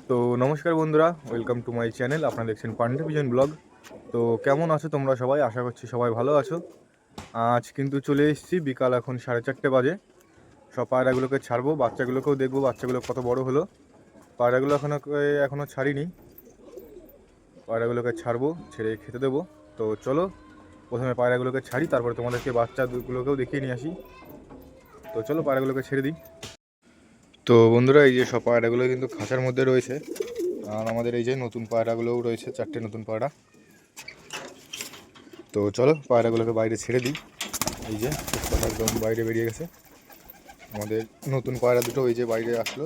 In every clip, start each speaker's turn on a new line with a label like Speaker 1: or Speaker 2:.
Speaker 1: তো নমস্কার বন্ধুরা, ওয়েলকাম টু মাই চ্যানেল। আপনারা দেখছেন পান্ডে ভিজন ব্লগ। তো কেমন আছো তোমরা সবাই? আশা করছি সবাই ভালো আছো। আজ কিন্তু চলে এসেছি, বিকাল এখন 4:30 বাজে। সব পায়রাগুলোকে ছাড়বো, বাচ্চাগুলোকেও দেখবো বাচ্চাগুলো কত বড় হলো। পায়রাগুলো এখনও ছাড়িনি। পায়রাগুলোকে ছাড়বো, ছেড়ে খেতে দেবো। তো চলো প্রথমে পায়রাগুলোকে ছাড়ি, তারপরে তোমাদেরকে বাচ্চাগুলোকেও দেখিয়ে নিয়ে আসি। তো চলো পায়রাগুলোকে ছেড়ে দিই। তো বন্ধুরা, এই যে সব পায়রাগুলো কিন্তু খাঁচার মধ্যে রয়েছে। আর আমাদের এই যে নতুন পায়রাগুলোও রয়েছে, 4টে নতুন পায়রা। তো চলো পায়রাগুলোকে বাইরে ছেড়ে দিই। এই যে একদম বাইরে বেরিয়ে গেছে আমাদের নতুন পায়রা দুটো। এই যে বাইরে আসলো,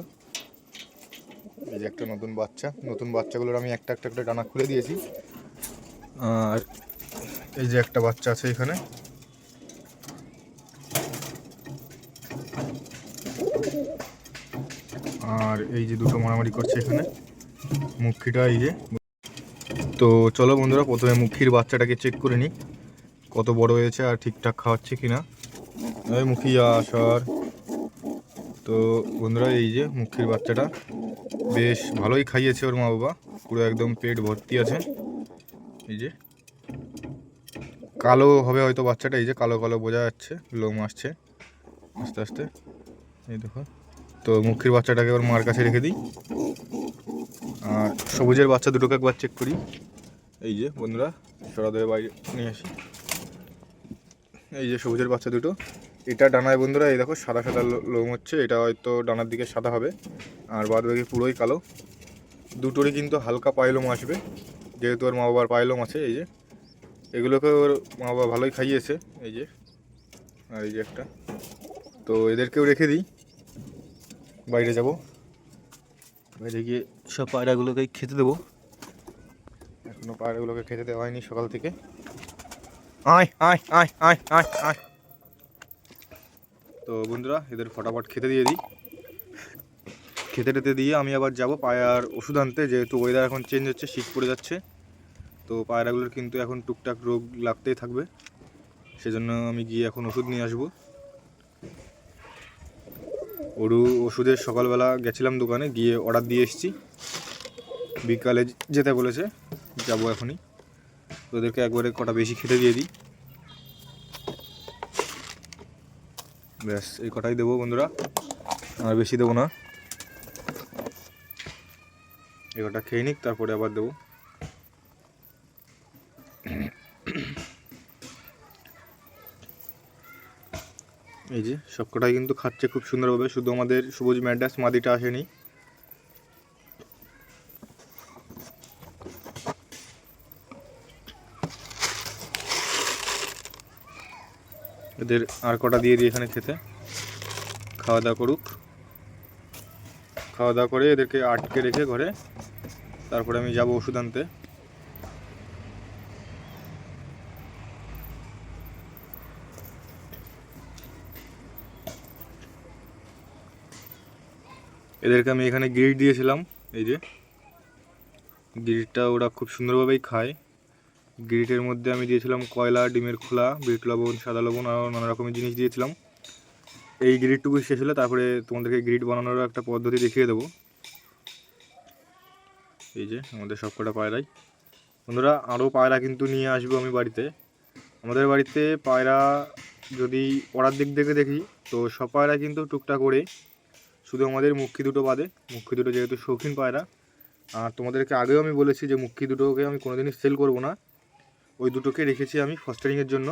Speaker 1: এই যে একটা নতুন বাচ্চা। নতুন বাচ্চাগুলোর আমি একটা একটা করে ডানা খুলে দিয়েছি। আর এই যে একটা বাচ্চা আছে এখানে। আর এই যে দুটো মারামারি করছে এখানে, মুখিটা এই যে। তো চলো বন্ধুরা, প্রথমে মুখির বাচ্চাটাকে চেক করে নিই কত বড় হয়েছে আর ঠিকঠাক খাওয়াচ্ছে কিনা। এই মুখি আসার। তো বন্ধুরা, এই যে মুখির বাচ্চাটা বেশ ভালোই খাইয়েছে ওর মা বাবা, পুরো একদম পেট ভর্তি আছে। এই যে কালো হবে হয়তো বাচ্চাটা, এই যে কালো কালো বোঝা যাচ্ছে, লোম আসছে আস্তে আস্তে, এই দেখো। তো মুখির বাচ্চাটাকে ওর মার কাছে রেখে দিই। আর সবুজের বাচ্চা দুটোকে একবার চেক করি। এই যে বন্ধুরা, সরাদের বাইরে নিয়ে আসি। এই যে সবুজের বাচ্চা দুটো, এটা ডানায় বন্ধুরা এই দেখো সাদা সাদা লোম হচ্ছে, এটা হয়তো ডানার দিকে সাদা হবে। আর বাদ বাকি পুরোই কালো। দুটোরই কিন্তু হালকা পায়লোম আসবে, যেহেতু ওর মা বাবার পায়লোম আছে। এই যে এগুলোকে ওর মা বাবা ভালোই খাইয়েছে। এই যে, আর এই যে একটা। তো এদেরকেও রেখে দিই, বাইরে যাব। বাইরে গিয়ে সব পায়রাগুলোকে খেতে দেবো। এখনও পায়রাগুলোকে খেতে দেওয়া হয়নি সকাল থেকে। আয় আয় আয় আয় আয় আয়। তো বন্ধুরা, এদের ফটাফট খেতে দিয়ে দিই। খেতে টেতে দিয়ে আমি আবার যাব পায়রার ওষুধ আনতে, যেহেতু ওয়েদার এখন চেঞ্জ হচ্ছে, শীত পড়ে যাচ্ছে। তো পায়রাগুলোর কিন্তু এখন টুকটাক রোগ লাগতেই থাকবে, সেজন্য আমি গিয়ে এখন ওষুধ নিয়ে আসবো। ওষুধের সকালবেলা গেছিলাম দোকানে, গিয়ে অর্ডার দিয়ে এসেছি। বিকালে যেতে বলেছে, যাব এখনই। ওদেরকে একবারে কটা বেশি খেতে দিয়ে দিই। ব্যাস এই কটাই দেবো বন্ধুরা, আর বেশি দেবো না। এই কটা খেয়ে নিক, তারপরে আবার দেবো। এই যে সব কটাই কিন্তু খাচ্ছে খুব সুন্দরভাবে, শুধু আমাদের সবুজ ম্যাডাস মাদিটা আসেনি। এদের আর কটা দিয়ে দিই এখানে খেতে, খাওয়া দাওয়া করুক। খাওয়া দাওয়া করে এদেরকে আটকে রেখে ঘরে, তারপরে আমি যাব ওষুধ আনতে। এদেরকে আমি এখানে গ্রিড দিয়েছিলাম। এই যে গ্রিডটা ওরা খুব সুন্দরভাবেই খায়। গ্রিটের মধ্যে আমি দিয়েছিলাম কয়লা, ডিমের খোলা, বিট লবণ, সাদা লবণ আর নানা রকমের জিনিস দিয়েছিলাম। এই গ্রিডটুকু শেষ হলে তারপরে তোমাদেরকে গ্রিড বানানোরও একটা পদ্ধতি দেখিয়ে দেবো। এই যে আমাদের সব কটা পায়রাই। বন্ধুরা, আরও পায়রা কিন্তু নিয়ে আসবো আমি বাড়িতে। আমাদের বাড়িতে পায়রা যদি পড়ার দিক থেকে দেখি, তো সব পায়রা কিন্তু টুকটাক করে, শুধু আমাদের মুখী দুটো বাদে। মুখী দুটো যেহেতু শৌখিন পায়রা, আর তোমাদেরকে আগেও আমি বলেছি যে মুখী দুটোকে আমি কোনোদিনই সেল করব না। ওই দুটোকে রেখেছি আমি ফস্টারিংয়ের জন্য।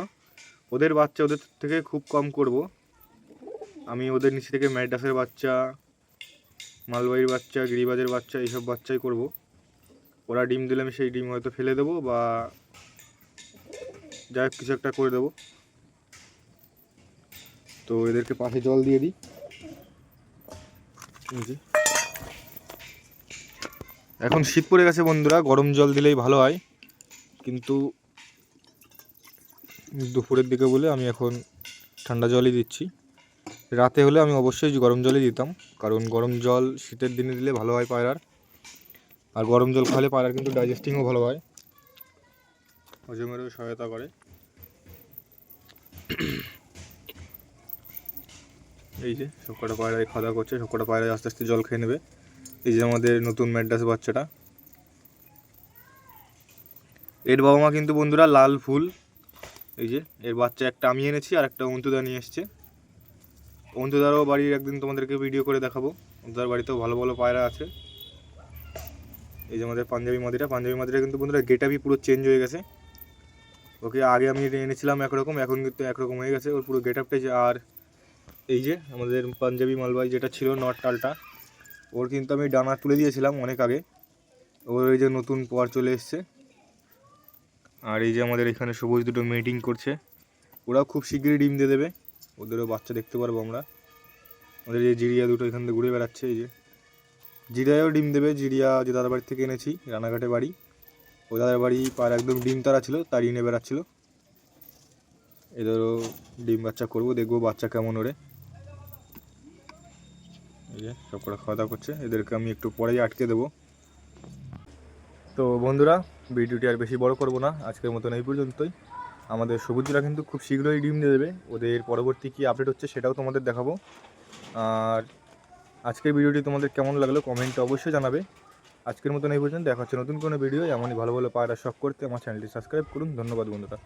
Speaker 1: ওদের বাচ্চা ওদের থেকে খুব কম করব। আমি ওদের নিচে থেকে ম্যাডাসের বাচ্চা, মালবাহীর বাচ্চা, গিরিবাজের বাচ্চা, এইসব বাচ্চাই করব। ওরা ডিম দিলে আমি সেই ডিম হয়তো ফেলে দেবো, বা যাই কিছু একটা করে দেবো। তো এদেরকে পাশে জল দিয়ে দিই। এখন শীত পড়ে গেছে বন্ধুরা, গরম জল দিলেই ভালো হয়, কিন্তু দুপুরের দিকে বলে আমি এখন ঠান্ডা জলই দিচ্ছি। রাতে হলে আমি অবশ্যই গরম জলই দিতাম, কারণ গরম জল শীতের দিনে দিলে ভালো হয় পায়রার। আর গরম জল খাওয়ালে পায়রার কিন্তু ডাইজেস্টিংও ভালো হয়, হজমেরও সহায়তা করে। এই যে সবকটা পায়রা খাওয়া দাওয়া করছে, সবকটা পায়রা আস্তে আস্তে জল খেয়ে নেবে। এই যে আমাদের নতুন ম্যাড্রাস বাচ্চাটা, এর বাবা মা কিন্তু বন্ধুরা লাল ফুল। এই যে এর বাচ্চা একটা আমি এনেছি আর একটা অন্তুদা নিয়ে এসছে। অন্তুদারও বাড়ির একদিন তোমাদেরকে ভিডিও করে দেখাবো, অন্তুদার বাড়িতেও ভালো ভালো পায়রা আছে। এই যে আমাদের পাঞ্জাবি মাদিটা কিন্তু বন্ধুরা গেটআপই পুরো চেঞ্জ হয়ে গেছে। ওকে আগে আমি এনেছিলাম একরকম, এখন কিন্তু একরকম হয়ে গেছে ওর পুরো গেটআপটাই। আর এই যে আমাদের পাঞ্জাবি মালবাই যেটা ছিল নট টালটা, ওর কিন্তু আমি ডানা তুলে দিয়েছিলাম অনেক আগে, ওর এই যে নতুন পর চলে এসছে। আর এই যে আমাদের এখানে সবুজ দুটো মিটিং করছে, ওরাও খুব শীঘ্রই ডিম দিয়ে দেবে, ওদেরও বাচ্চা দেখতে পারবো আমরা। আমাদের এই জিরিয়া দুটো এখান থেকে ঘুরে বেড়াচ্ছে, এই যে জিরিয়াও ডিম দেবে। জিরিয়া যে দাদার বাড়ি থেকে এনেছি, রানাঘাটে বাড়ি, ও দাদার বাড়ি পার একদম ডিম তারা ছিল, তাড়িয়ে নিয়ে বেড়াচ্ছিলো। এদেরও ডিম বাচ্চা করবো, দেখবো বাচ্চা কেমন ওরে। এই যে সব করে খাওয়া দাওয়া করছে, এদেরকে আমি একটু পরেই আটকে দেবো। তো বন্ধুরা ভিডিওটি আর বেশি বড় করব না, আজকের মতন এই পর্যন্তই। আমাদের সবুজরা কিন্তু খুব শীঘ্রই ডিম দিয়ে দেবে, ওদের পরবর্তী কী আপডেট হচ্ছে সেটাও তোমাদের দেখাবো। আর আজকের ভিডিওটি তোমাদের কেমন লাগলো কমেন্টে অবশ্যই জানাবে। আজকের মতন এই পর্যন্ত, দেখা হচ্ছে নতুন কোনো ভিডিও। এমনই ভালো ভালো পায়রা শখ করতে আমার চ্যানেলটি সাবস্ক্রাইব করুন। ধন্যবাদ বন্ধুরা।